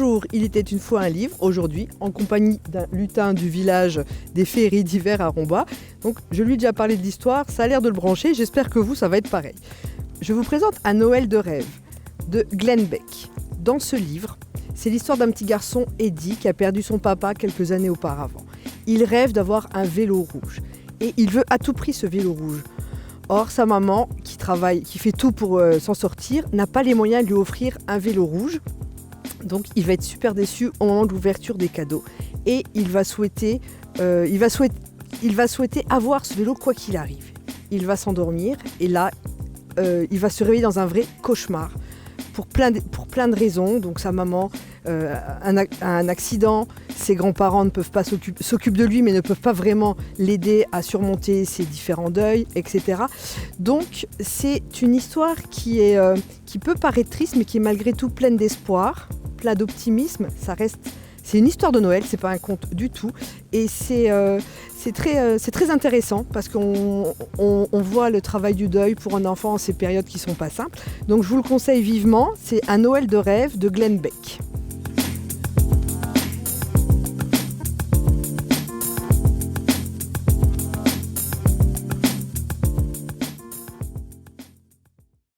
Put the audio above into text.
Bonjour, il était une fois un livre, aujourd'hui en compagnie d'un lutin du village des féeries d'hiver à Romba. Donc je lui ai déjà parlé de l'histoire, ça a l'air de le brancher, j'espère que vous ça va être pareil. Je vous présente Un Noël de rêve de Glenn Beck. Dans ce livre, c'est l'histoire d'un petit garçon, Eddie, qui a perdu son papa quelques années auparavant. Il rêve d'avoir un vélo rouge et il veut à tout prix ce vélo rouge. Or, sa maman, qui travaille, qui fait tout pour s'en sortir, n'a pas les moyens de lui offrir un vélo rouge. Donc, il va être super déçu au moment de l'ouverture des cadeaux. Et il va souhaiter avoir ce vélo quoi qu'il arrive. Il va s'endormir et là, il va se réveiller dans un vrai cauchemar. Pour plein de raisons. Donc sa maman a un accident, ses grands-parents ne peuvent pas s'occupent de lui mais ne peuvent pas vraiment l'aider à surmonter ses différents deuils, etc. Donc c'est une histoire qui peut paraître triste mais qui est malgré tout pleine d'espoir, plein d'optimisme. C'est une histoire de Noël, c'est pas un conte du tout. Et c'est très intéressant parce qu'on voit le travail du deuil pour un enfant en ces périodes qui sont pas simples. Donc je vous le conseille vivement, c'est Un Noël de rêve de Glenn Beck.